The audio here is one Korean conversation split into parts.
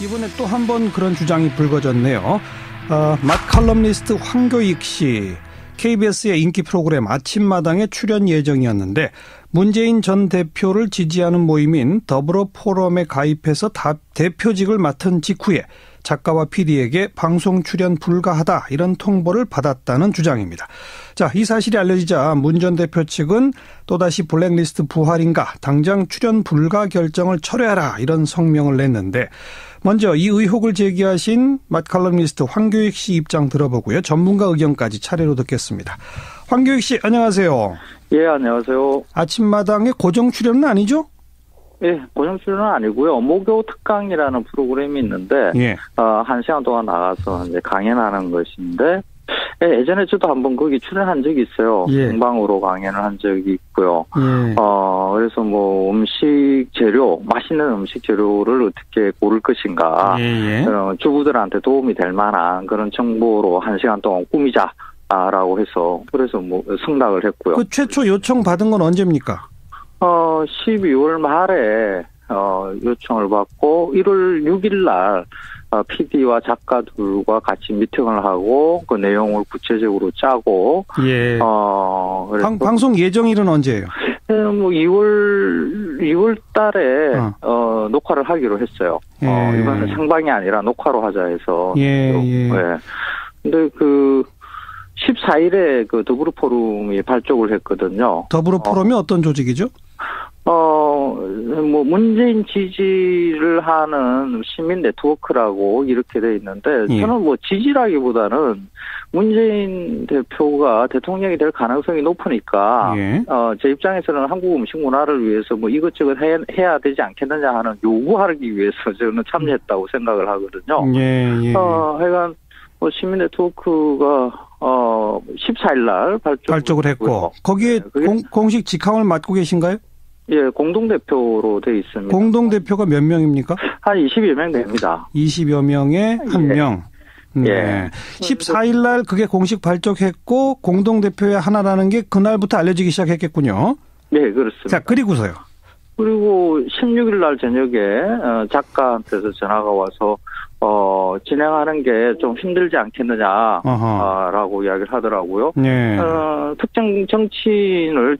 이번에 또 한 번 그런 주장이 불거졌네요. 맏칼럼니스트 황교익 씨, KBS의 인기 프로그램 아침마당에 출연 예정이었는데 문재인 전 대표를 지지하는 모임인 더불어 포럼에 가입해서 대표직을 맡은 직후에 작가와 PD에게 방송 출연 불가하다 이런 통보를 받았다는 주장입니다. 자, 이 사실이 알려지자 문 전 대표 측은 또다시 블랙리스트 부활인가 당장 출연 불가 결정을 철회하라 이런 성명을 냈는데 먼저 이 의혹을 제기하신 맏칼럼니스트 황교익 씨 입장 들어보고요. 전문가 의견까지 차례로 듣겠습니다. 황교익 씨 안녕하세요. 예, 안녕하세요. 아침마당의 고정 출연은 아니죠? 예, 고정 출연은 아니고요. 목요 특강이라는 프로그램이 있는데, 예. 1시간 동안 나가서 이제 강연하는 것인데, 예, 예전에 저도 한번 거기 출연한 적이 있어요. 예. 생방으로 강연을 한 적이 있고요. 예. 그래서 뭐 음식 재료, 맛있는 음식 재료를 어떻게 고를 것인가, 주부들한테 도움이 될 만한 그런 정보로 1시간 동안 꾸미자라고 해서, 그래서 뭐 승낙을 했고요. 그 최초 요청 받은 건 언제입니까? 12월 말에 요청을 받고 1월 6일 날 PD와 작가들과 같이 미팅을 하고 그 내용을 구체적으로 짜고 예. 그래서 방송 예정일은 언제예요? 뭐 2월 달에 녹화를 하기로 했어요. 예. 이번에 생방이 아니라 녹화로 하자 해서. 예. 근데 14일에 그 더불어 포럼이 발족을 했거든요. 더불어 포럼이 어떤 조직이죠? 뭐 문재인 지지를 하는 시민 네트워크라고 이렇게 돼 있는데 저는 뭐 지지라기보다는 문재인 대표가 대통령이 될 가능성이 높으니까 제 입장에서는 한국 음식 문화를 위해서 뭐 이것저것 해야 되지 않겠느냐 하는 요구하기 위해서 저는 참여했다고 생각을 하거든요. 하여간 뭐 시민 네트워크가 14일 날 발족을 했고 거기에 공식 직함을 맡고 계신가요? 예, 공동대표로 돼 있습니다. 공동대표가 몇 명입니까? 한 20여 명 됩니다. 20여 명에 한 명. 네. 14일 날 그게 공식 발족했고 공동대표의 하나라는 게 그날부터 알려지기 시작했겠군요. 네, 그렇습니다. 자, 그리고서요. 그리고 16일 날 저녁에 작가한테서 전화가 와서 진행하는 게 좀 힘들지 않겠느냐라고 이야기를 하더라고요. 네. 특정 정치인을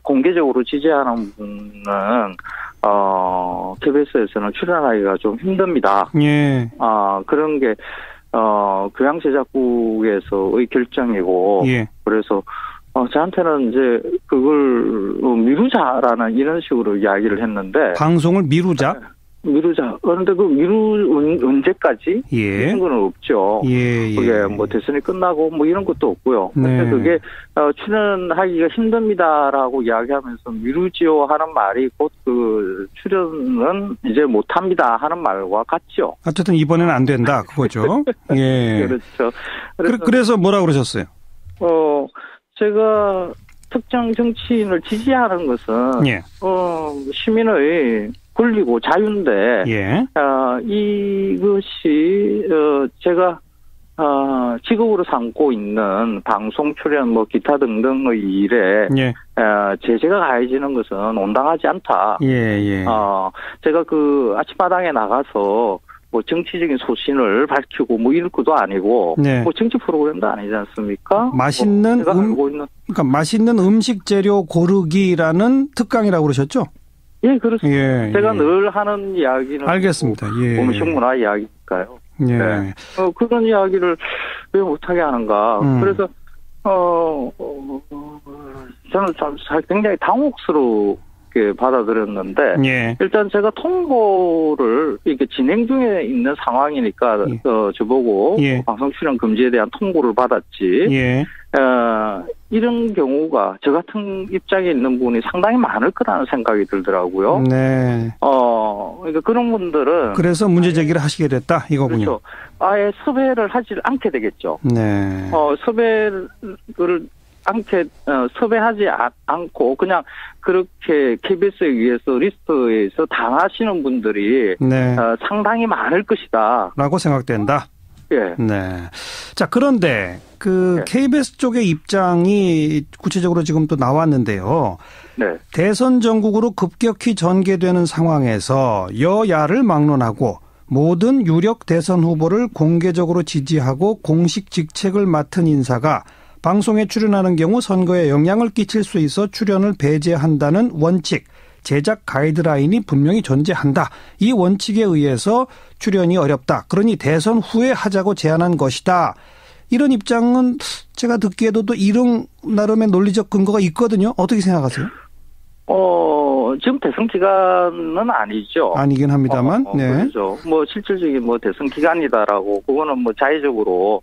공개적으로 지지하는 분은 KBS에서는 출연하기가 좀 힘듭니다. 예. 그런 게 교양제작국에서의 결정이고, 그래서 저한테는 이제 그걸 미루자라는 이런 식으로 이야기를 했는데 방송을 미루자. 그런데 언제까지? 그런 건 없죠. 그게 뭐 대선이 끝나고 뭐 이런 것도 없고요. 근데 그게 출연하기가 힘듭니다라고 이야기하면서 미루지요 하는 말이 곧 그 출연은 이제 못합니다 하는 말과 같죠. 어쨌든 이번에는 안 된다 그거죠. 예. 그렇죠. 그래서 뭐라 그러셨어요? 제가 특정 정치인을 지지하는 것은 시민의 권리고 자유인데 이것이 제가 직업으로 삼고 있는 방송 출연 뭐 기타 등등의 일에 제재가 가해지는 것은 온당하지 않다. 제가 그 아침마당에 나가서 뭐 정치적인 소신을 밝히고 뭐 이럴 것도 아니고 뭐 정치 프로그램도 아니지 않습니까? 그러니까 맛있는 음식 재료 고르기라는 특강이라고 그러셨죠? 예, 그렇습니다. 제가 늘 하는 이야기는 알겠습니다. 음식 문화 이야기니까요. 그런 이야기를 왜 못하게 하는가? 그래서 저는 굉장히 당혹스럽게 받아들였는데 일단 제가 통보를 이렇게 진행 중에 있는 상황이니까 저보고 방송 출연 금지에 대한 통보를 받았지. 이런 경우가 저 같은 입장에 있는 분이 상당히 많을 거라는 생각이 들더라고요. 그러니까 그런 분들은 그래서 문제 제기를 하시게 됐다 이거군요. 그렇죠. 아예 섭외를 하지 않게 되겠죠. 섭외하지 않고 그냥 그렇게 KBS에 의해서 리스트에서 당하시는 분들이 상당히 많을 것이다. 라고 생각된다. 자, 그런데 KBS 쪽의 입장이 구체적으로 지금 또 나왔는데요. 대선 전국으로 급격히 전개되는 상황에서 여야를 막론하고 모든 유력 대선 후보를 공개적으로 지지하고 공식 직책을 맡은 인사가 방송에 출연하는 경우 선거에 영향을 끼칠 수 있어 출연을 배제한다는 원칙, 제작 가이드라인이 분명히 존재한다. 이 원칙에 의해서 출연이 어렵다. 그러니 대선 후에 하자고 제안한 것이다. 이런 입장은 제가 듣기에도 또 이런 나름의 논리적 근거가 있거든요. 어떻게 생각하세요? 지금 대선 기간은 아니죠. 아니긴 합니다만. 네. 그렇죠. 뭐 실질적인 뭐 대선 기간이다라고 그거는 뭐 자의적으로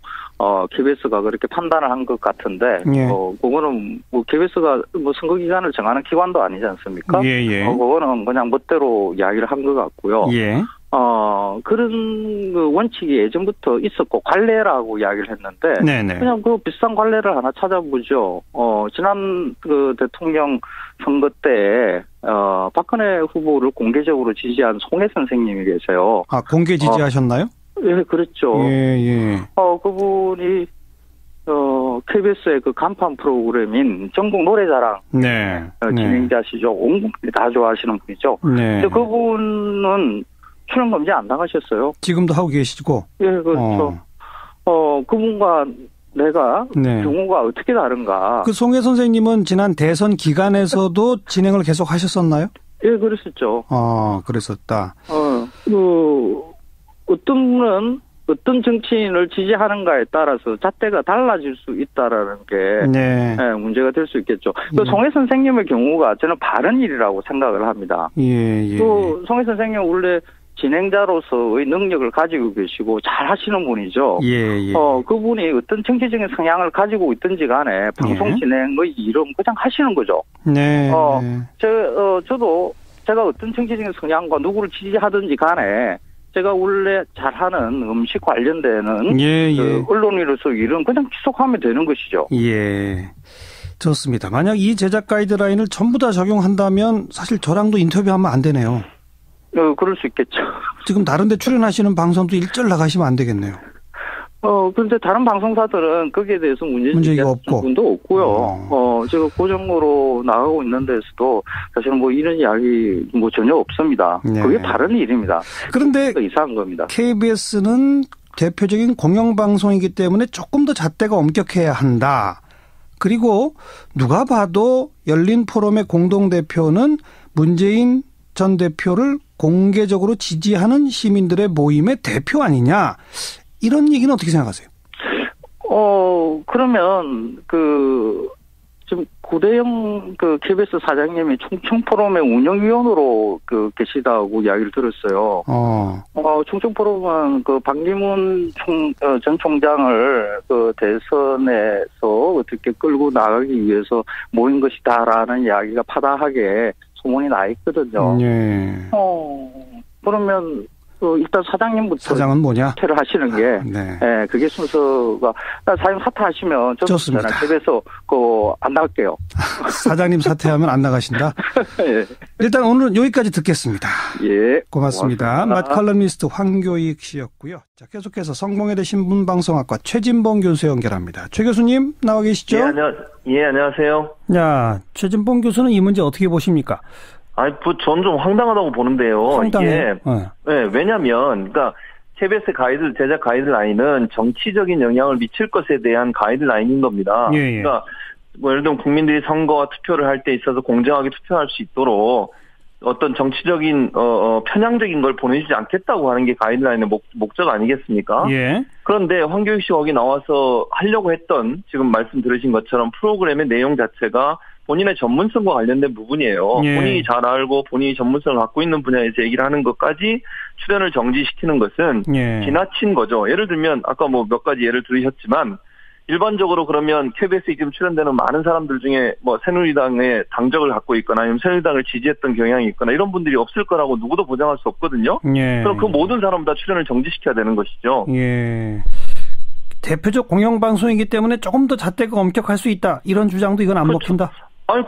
KBS가 그렇게 판단을 한 것 같은데, 예. 그거는 뭐 KBS가 뭐 선거 기간을 정하는 기관도 아니지 않습니까? 예. 그거는 그냥 멋대로 이야기를 한 것 같고요. 예. 그런 그 원칙이 예전부터 있었고 관례라고 이야기를 했는데, 네네. 그냥 그 비슷한 관례를 하나 찾아보죠. 지난 그 대통령 선거 때 박근혜 후보를 공개적으로 지지한 송혜 선생님이 계세요. 아, 공개 지지하셨나요? 예, 그랬죠. 예. 그분이 KBS의 그 간판 프로그램인 전국 노래자랑 네. 진행자시죠. 온 국민이 다 좋아하시는 분이죠. 네. 근데 그분은 출연 금지 안 나가셨어요. 지금도 하고 계시고. 예, 그렇죠. 그분과 내가 네. 경우가 어떻게 다른가. 그 송혜 선생님은 지난 대선 기간에서도 진행을 계속 하셨었나요? 예, 그랬었죠. 그랬었다. 어떤 분은 어떤 정치인을 지지하는가에 따라서 잣대가 달라질 수 있다라는 게 네. 문제가 될 수 있겠죠. 그 송혜 선생님의 경우가 저는 바른 일이라고 생각을 합니다. 예. 또 송혜 선생님 원래 진행자로서의 능력을 가지고 계시고 잘 하시는 분이죠. 예. 그분이 어떤 정치적인 성향을 가지고 있든지 간에 방송 진행의 일은 그냥 하시는 거죠. 네. 저도 제가 어떤 정치적인 성향과 누구를 지지하든지 간에 제가 원래 잘하는 음식 관련되는 그 언론인으로서 일은 그냥 지속하면 되는 것이죠. 예. 좋습니다. 만약 이 제작 가이드라인을 전부 다 적용한다면 사실 저랑도 인터뷰하면 안 되네요. 그럴 수 있겠죠. 지금 다른 데 출연하시는 방송도 일절 나가시면 안 되겠네요. 그런데 다른 방송사들은 거기에 대해서 문제가 없고. 분도 없고요. 제가 고정으로 나가고 있는 데서도 사실은 뭐 이런 이야기 뭐 전혀 없습니다. 네. 그게 다른 일입니다. 그런데 이상한 겁니다. KBS는 대표적인 공영방송이기 때문에 조금 더 잣대가 엄격해야 한다. 그리고 누가 봐도 열린 포럼의 공동대표는 문재인 전 대표를 공개적으로 지지하는 시민들의 모임의 대표 아니냐. 이런 얘기는 어떻게 생각하세요? 그러면 지금 고대영 KBS 사장님이 충청포럼의 운영위원으로 계시다고 이야기를 들었어요. 충청포럼은 박리문 전 총장을 대선에서 어떻게 끌고 나가기 위해서 모인 것이다라는 이야기가 파다하게 소문이 나 있거든요. 그러면 일단 사장님부터 사장은 뭐냐? 사퇴를 하시는 게 그게 순서가 사장님 사퇴하시면 좋습니다. 집에서 안 나갈게요. 사장님 사퇴하면 안 나가신다. 예. 일단 오늘은 여기까지 듣겠습니다. 예, 고맙습니다. 맏칼럼니스트 황교익 씨였고요. 자, 계속해서 성공회대 신문방송학과 최진봉 교수 연결합니다. 최 교수님 나와 계시죠? 예, 안녕하세요. 야, 최진봉 교수는 이 문제 어떻게 보십니까? 전 좀 황당하다고 보는데요. 황당해요? 이게, 왜냐면, KBS 제작 가이드라인은 정치적인 영향을 미칠 것에 대한 가이드라인인 겁니다. 예. 그러니까, 예를 들면 국민들이 선거와 투표를 할 때 있어서 공정하게 투표할 수 있도록 어떤 정치적인, 편향적인 걸 보내주지 않겠다고 하는 게 가이드라인의 목적 아니겠습니까? 예. 그런데 황교익 씨 거기 나와서 하려고 했던, 지금 말씀 들으신 것처럼 프로그램의 내용 자체가 본인의 전문성과 관련된 부분이에요. 예. 본인이 잘 알고 본인이 전문성을 갖고 있는 분야에서 얘기를 하는 것까지 출연을 정지시키는 것은 지나친 거죠. 예를 들면 아까 몇 가지 예를 들으셨지만 일반적으로 그러면 KBS에 지금 출연되는 많은 사람들 중에 새누리당의 당적을 갖고 있거나 아니면 새누리당을 지지했던 경향이 있거나 이런 분들이 없을 거라고 누구도 보장할 수 없거든요. 그럼 그 모든 사람 다 출연을 정지시켜야 되는 것이죠. 예. 대표적 공영방송이기 때문에 조금 더 잣대가 엄격할 수 있다. 이런 주장도 이건 안 먹힌다.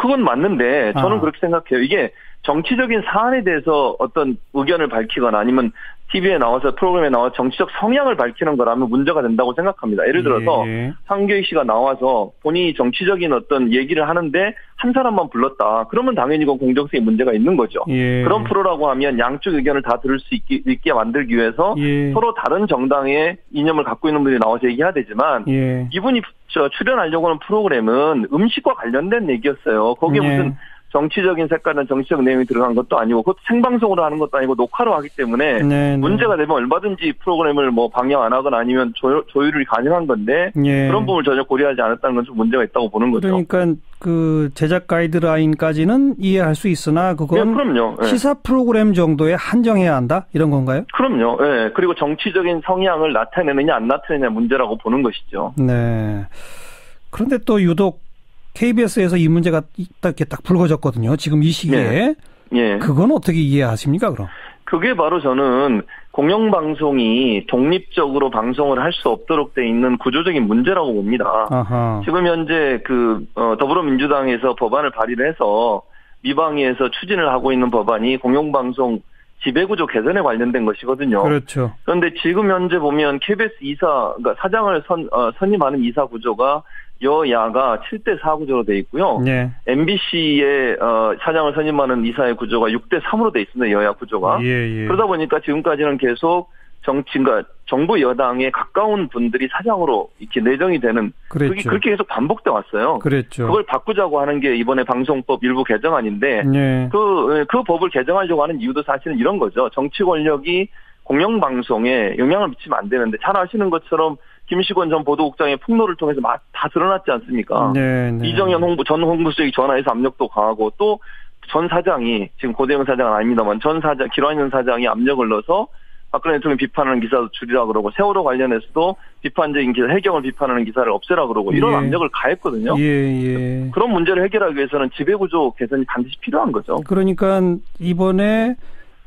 그건 맞는데 저는 그렇게 생각해요. 이게 정치적인 사안에 대해서 어떤 의견을 밝히거나 아니면 TV에 나와서 프로그램에 나와서 정치적 성향을 밝히는 거라면 문제가 된다고 생각합니다. 예를 들어서 황교익 씨가 나와서 본인이 정치적인 어떤 얘기를 하는데 한 사람만 불렀다. 그러면 당연히 이건 공정성에 문제가 있는 거죠. 그런 프로라고 하면 양쪽 의견을 다 들을 수 있게 만들기 위해서 서로 다른 정당의 이념을 갖고 있는 분들이 나와서 얘기해야 되지만 이분이 출연하려고 하는 프로그램은 음식과 관련된 얘기였어요. 거기에 무슨 정치적인 색깔이나 정치적 내용이 들어간 것도 아니고 그것도 생방송으로 하는 것도 아니고 녹화로 하기 때문에 문제가 되면 얼마든지 프로그램을 뭐 방영 안 하거나 아니면 조율이 가능한 건데 그런 부분을 전혀 고려하지 않았다는 건 좀 문제가 있다고 보는 거죠. 그러니까 그 제작 가이드라인까지는 이해할 수 있으나 그건 그럼요. 시사 프로그램 정도에 한정해야 한다 이런 건가요? 그럼요. 그리고 정치적인 성향을 나타내느냐 안 나타내느냐 문제라고 보는 것이죠. 네. 그런데 또 유독 KBS에서 이 문제가 이렇게 딱 불거졌거든요. 지금 이 시기에. 그건 어떻게 이해하십니까, 그럼? 그게 바로 저는 공영방송이 독립적으로 방송을 할 수 없도록 돼 있는 구조적인 문제라고 봅니다. 아하. 지금 현재 더불어민주당에서 법안을 발의를 해서 미방위에서 추진을 하고 있는 법안이 공영방송 지배구조 개선에 관련된 것이거든요. 그렇죠. 그런데 지금 현재 보면 KBS 그러니까 사장을 선임하는 이사 구조가 여야가 7대4 구조로 돼 있고요. MBC의 사장을 선임하는 이사의 구조가 6대3으로 돼 있습니다. 여야 구조가. 그러다 보니까 지금까지는 계속 그러니까 정부 여당에 가까운 분들이 사장으로 이렇게 내정이 되는 그게 그렇게 계속 반복돼 왔어요. 그랬죠. 그걸 바꾸자고 하는 게 이번에 방송법 일부 개정안인데 그 법을 개정하려고 하는 이유도 사실은 이런 거죠. 정치 권력이 공영방송에 영향을 미치면 안 되는데 잘 아시는 것처럼 김시권 전 보도국장의 폭로를 통해서 다 드러났지 않습니까? 이정현 전 홍보수석이 전화해서 압력도 가하고 또 전 사장이 지금 고대영 사장은 아닙니다만 기란현 사장이 압력을 넣어서 박근혜 대통령 비판하는 기사도 줄이라 그러고 세월호 관련해서도 비판적인 기사, 해경을 비판하는 기사를 없애라 그러고 이런 압력을 가했거든요. 그런 문제를 해결하기 위해서는 지배구조 개선이 반드시 필요한 거죠. 그러니까 이번에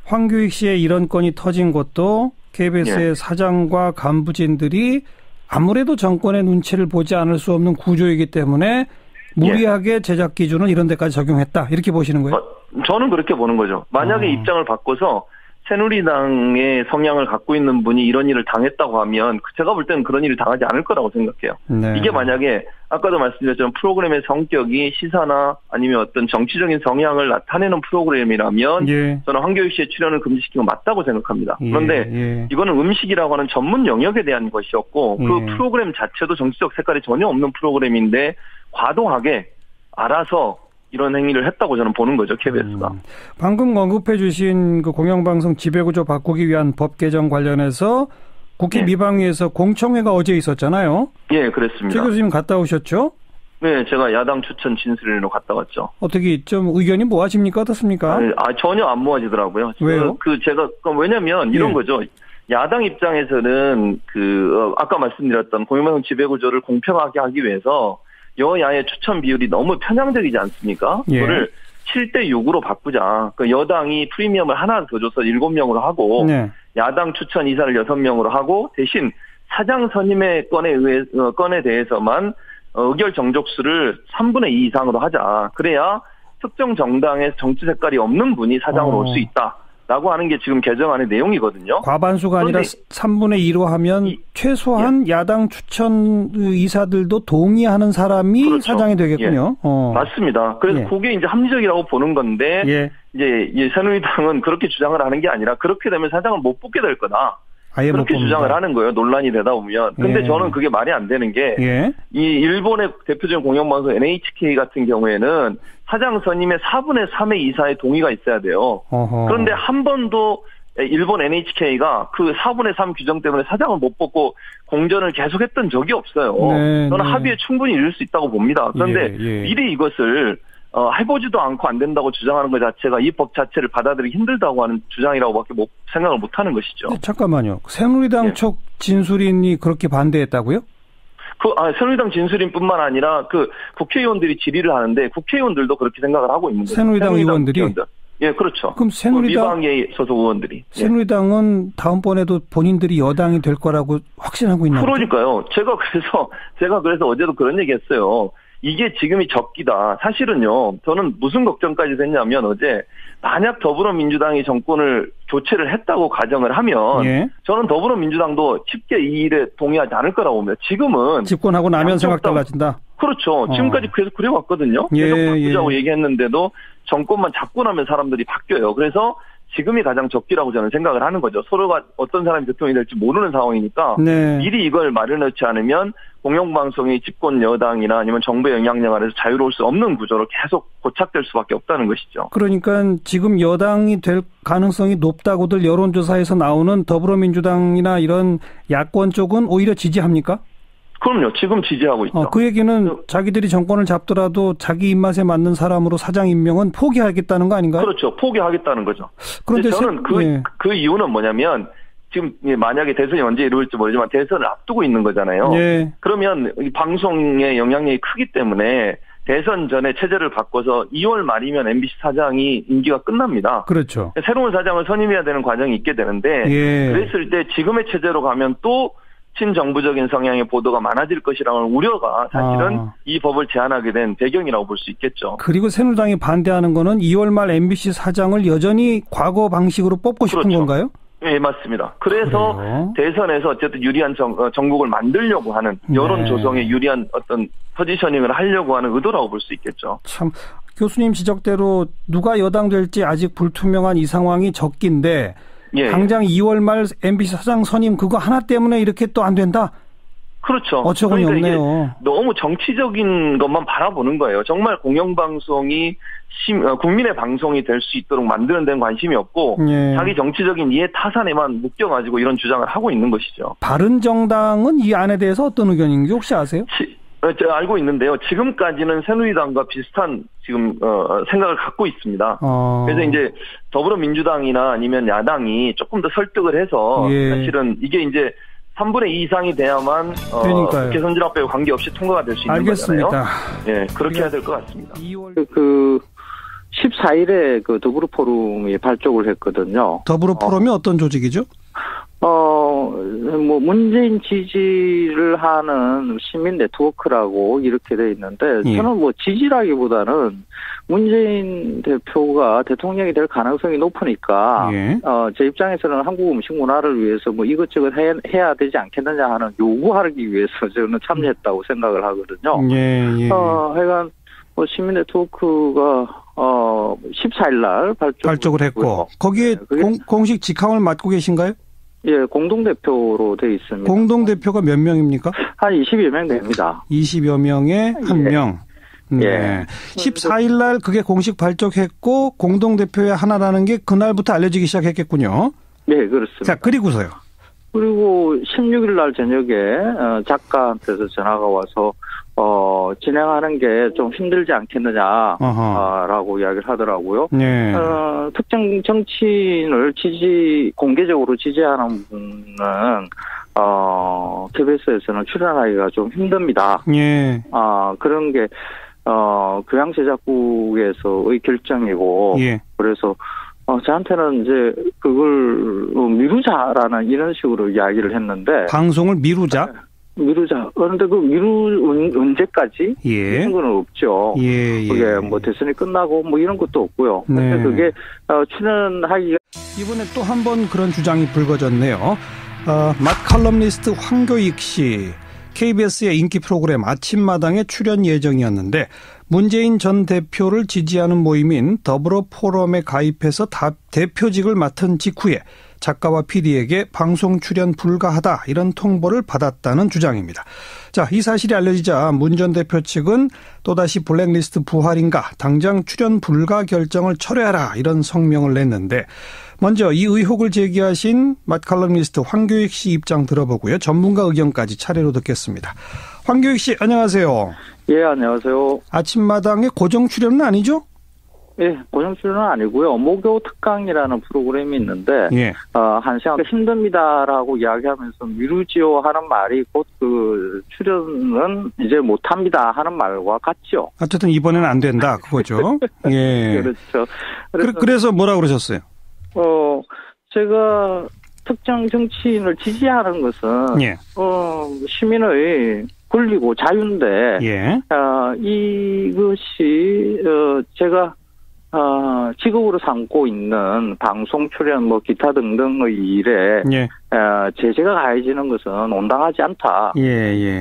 황교익 씨의 이런 건이 터진 것도 KBS의 사장과 간부진들이 아무래도 정권의 눈치를 보지 않을 수 없는 구조이기 때문에 무리하게 제작 기준을 이런 데까지 적용했다. 이렇게 보시는 거예요? 저는 그렇게 보는 거죠. 만약에 입장을 바꿔서 새누리당의 성향을 갖고 있는 분이 이런 일을 당했다고 하면 제가 볼 때는 그런 일을 당하지 않을 거라고 생각해요. 이게 만약에 아까도 말씀드렸지만 프로그램의 성격이 시사나 아니면 어떤 정치적인 성향을 나타내는 프로그램이라면 저는 황교익 씨의 출연을 금지시키는 건 맞다고 생각합니다. 그런데 이거는 음식이라고 하는 전문 영역에 대한 것이었고 그 프로그램 자체도 정치적 색깔이 전혀 없는 프로그램인데 과도하게 알아서 이런 행위를 했다고 저는 보는 거죠, KBS가. 방금 언급해 주신 그 공영방송 지배구조 바꾸기 위한 법 개정 관련해서 국회 미방위에서 공청회가 어제 있었잖아요. 그랬습니다. 최 교수님 갔다 오셨죠? 네, 제가 야당 추천 진술인으로 갔다 왔죠. 어떻게 좀 의견이 모아집니까? 어떻습니까? 전혀 안 모아지더라고요. 왜요? 왜냐면 이런 거죠. 야당 입장에서는 아까 말씀드렸던 공영방송 지배구조를 공평하게 하기 위해서 여야의 추천 비율이 너무 편향적이지 않습니까? 그거를 7대6으로 바꾸자. 그러니까 여당이 프리미엄을 하나 더 줘서 7명으로 하고 야당 추천 이사를 6명으로 하고 대신 사장 선임의 건에 대해서만 의결 정족수를 3분의 2 이상으로 하자. 그래야 특정 정당의 정치 색깔이 없는 분이 사장으로 올 수 있다. 라고 하는 게 지금 개정안의 내용이거든요. 과반수가 아니라 3분의 2로 하면 최소한 야당 추천 이사들도 동의하는 사람이 사장이 되겠군요. 맞습니다. 그래서 그게 이제 합리적이라고 보는 건데 이제 새누리당은 그렇게 주장을 하는 게 아니라 그렇게 되면 사장을 못 뽑게 될 거다. 그렇게 주장을 하는 거예요. 논란이 되다 보면. 근데 저는 그게 말이 안 되는 게 이 일본의 대표적인 공영방송 NHK 같은 경우에는 사장 선임의 4분의 3의 이사의 동의가 있어야 돼요. 그런데 한 번도 일본 NHK가 그 4분의 3 규정 때문에 사장을 못 뽑고 공전을 계속했던 적이 없어요. 저는 합의에 충분히 이룰 수 있다고 봅니다. 그런데 미리 이것을 해보지도 않고 안 된다고 주장하는 것 자체가 이 법 자체를 받아들이기 힘들다고 하는 주장이라고밖에 생각을 못하는 것이죠. 잠깐만요. 새누리당 쪽 진술인이 그렇게 반대했다고요? 새누리당 진술인뿐만 아니라 국회의원들이 질의를 하는데 국회의원들도 그렇게 생각을 하고 있는 거죠. 새누리당 의원들이? 그렇죠. 그럼 미방의 소속 의원들이. 새누리당은 다음번에도 본인들이 여당이 될 거라고 확신하고 있나요? 그러니까요. 제가 그래서 어제도 그런 얘기했어요. 이게 지금이 적기다. 사실은요. 저는 무슨 걱정까지 됐냐면 어제 만약 더불어민주당이 정권을 교체를 했다고 가정을 하면 예. 저는 더불어민주당도 쉽게 이 일에 동의하지 않을 거라고 봅니다. 지금은 집권하고 나면 생각 달라진다. 그렇죠. 지금까지 계속 그래왔거든요. 계속 바꾸자고 얘기했는데도 정권만 잡고 나면 사람들이 바뀌어요. 그래서 지금이 가장 적기라고 저는 생각을 하는 거죠. 서로가 어떤 사람이 대통령이 될지 모르는 상황이니까 네. 미리 이걸 마련하지 않으면 공영방송이 집권 여당이나 아니면 정부의 영향력 아래서 자유로울 수 없는 구조로 계속 고착될 수밖에 없다는 것이죠. 그러니까 지금 여당이 될 가능성이 높다고들 여론조사에서 나오는 더불어민주당이나 이런 야권 쪽은 오히려 지지합니까? 그럼요. 지금 지지하고 있죠. 그 얘기는 자기들이 정권을 잡더라도 자기 입맛에 맞는 사람으로 사장 임명은 포기하겠다는 거 아닌가요? 그렇죠. 포기하겠다는 거죠. 그런데 저는 그 이유는 뭐냐면 지금 만약에 대선이 언제 이루어질지 모르지만 대선을 앞두고 있는 거잖아요. 예. 그러면 이 방송의 영향력이 크기 때문에 대선 전에 체제를 바꿔서 2월 말이면 MBC 사장이 임기가 끝납니다. 그렇죠. 새로운 사장을 선임해야 되는 과정이 있게 되는데 예. 그랬을 때 지금의 체제로 가면 또 친정부적인 성향의 보도가 많아질 것이라는 우려가 사실은 이 법을 제안하게 된 배경이라고 볼 수 있겠죠. 그리고 새누리당이 반대하는 거는 2월 말 MBC 사장을 여전히 과거 방식으로 뽑고 싶은 그렇죠. 건가요? 네, 맞습니다. 그래서 그래요? 대선에서 어쨌든 유리한 정국을 만들려고 하는 여론 조성에 유리한 어떤 포지셔닝을 하려고 하는 의도라고 볼 수 있겠죠. 참 교수님 지적대로 누가 여당 될지 아직 불투명한 이 상황이 적긴데 예. 당장 2월 말 MBC 사장 선임 그거 하나 때문에 이렇게 또 안 된다? 그렇죠. 어처구니 그러니까 없네요. 너무 정치적인 것만 바라보는 거예요. 정말 공영방송이 국민의 방송이 될 수 있도록 만드는 데는 관심이 없고 예. 자기 정치적인 이해 타산에만 묶여가지고 이런 주장을 하고 있는 것이죠. 바른정당은 이 안에 대해서 어떤 의견인지 혹시 아세요? 제가 알고 있는데요. 지금까지는 새누리당과 비슷한 지금 생각을 갖고 있습니다. 그래서 이제 더불어민주당이나 아니면 야당이 조금 더 설득을 해서 예. 사실은 이게 이제 3분의 2 이상이 돼야만 국회 선진화법에 관계없이 통과가 될 수 있는 알겠습니다. 거잖아요. 예, 그렇게 해야 될 것 같습니다. 14일에 그 더불어 포럼이 발족을 했거든요. 더불어 포럼이 어떤 조직이죠? 뭐 문재인 지지를 하는 시민 네트워크라고 이렇게 돼 있는데 예. 저는 뭐 지지라기보다는 문재인 대표가 대통령이 될 가능성이 높으니까 예. 제 입장에서는 한국 음식 문화를 위해서 뭐 이것저것 해야 되지 않겠느냐 하는 요구하기 위해서 저는 참여했다고 생각을 하거든요. 예. 하여간 뭐 시민 네트워크가 14일 날 발족을 했고 거기에 공식 직함을 맡고 계신가요? 예, 공동대표로 돼 있습니다. 공동대표가 몇 명입니까? 한 20여 명 됩니다. 20여 명에 한 명. 네. 예. 14일 날 그게 공식 발족했고 공동대표의 하나라는 게 그날부터 알려지기 시작했겠군요. 네, 그렇습니다. 자, 그리고서요. 그리고 16일 날 저녁에 작가한테서 전화가 와서 진행하는 게 좀 힘들지 않겠느냐라고 이야기를 하더라고요. 네. 특정 정치인을 공개적으로 지지하는 분은 KBS에서는 출연하기가 좀 힘듭니다. 예. 그런 게 교양제작국에서의 결정이고 예. 그래서 저한테는 이제 그걸 미루자라는 이런 식으로 이야기를 했는데 방송을 미루자. 그런데 그 언제까지? 예. 이런 건 없죠. 예. 그게 뭐 대선이 끝나고 뭐 이런 것도 없고요. 네. 근데 그게 출연하기가 이번에 또 한 번 그런 주장이 불거졌네요. 맛 칼럼니스트 황교익 씨. KBS의 인기 프로그램 아침마당에 출연 예정이었는데 문재인 전 대표를 지지하는 모임인 더불어 포럼에 가입해서 대표직을 맡은 직후에 작가와 PD에게 방송 출연 불가하다 이런 통보를 받았다는 주장입니다. 자, 이 사실이 알려지자 문 전 대표 측은 또다시 블랙리스트 부활인가 당장 출연 불가 결정을 철회하라 이런 성명을 냈는데 먼저 이 의혹을 제기하신 맛 칼럼니스트 황교익 씨 입장 들어보고요. 전문가 의견까지 차례로 듣겠습니다. 황교익 씨 안녕하세요. 예, 안녕하세요. 아침마당에 고정 출연은 아니죠? 예, 고정 출연은 아니고요. 목요 특강이라는 프로그램이 있는데 예. 한 시간 힘듭니다라고 이야기하면서 미루지요 하는 말이 곧 그 출연은 이제 못합니다 하는 말과 같죠. 어쨌든 이번에는 안 된다 그거죠. 예. 그렇죠. 그래서 뭐라 그러셨어요? 제가 특정 정치인을 지지하는 것은 예. 시민의 권리고 자유인데 예. 이것이 제가 직업으로 삼고 있는 방송 출연 뭐 기타 등등의 일에 예. 제재가 가해지는 것은 온당하지 않다. 예.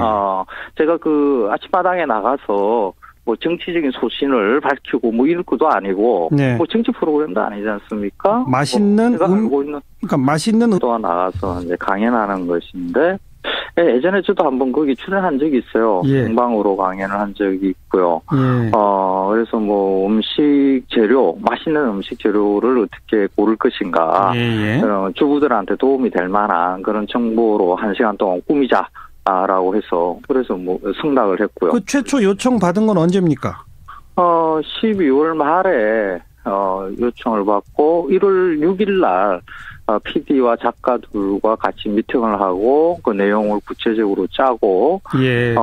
제가 그 아침마당에 나가서 뭐 정치적인 소신을 밝히고 뭐 이럴 것도 아니고 네. 뭐 정치 프로그램도 아니지 않습니까? 맛있는 제가 알고 있는 그러니까 맛있는 또 나가서 이제 강연하는 것인데 예전에 저도 한번 거기 출연한 적이 있어요. 예. 생방으로 강연을 한 적이 있고요. 예. 그래서 뭐 음식 재료, 맛있는 음식 재료를 어떻게 고를 것인가. 예. 주부들한테 도움이 될 만한 그런 정보로 1시간 동안 꾸미자. 라고 해서 그래서 뭐 승낙을 했고요. 그 최초 요청 받은 건 언제입니까? 12월 말에 요청을 받고 1월 6일 날 PD와 작가들과 같이 미팅을 하고 그 내용을 구체적으로 짜고 예.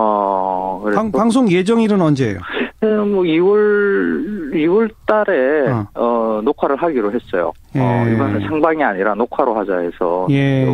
방송 예정일은 언제예요? 뭐 2월 달에 녹화를 하기로 했어요. 예. 이번엔 생방이 아니라 녹화로 하자 해서 예.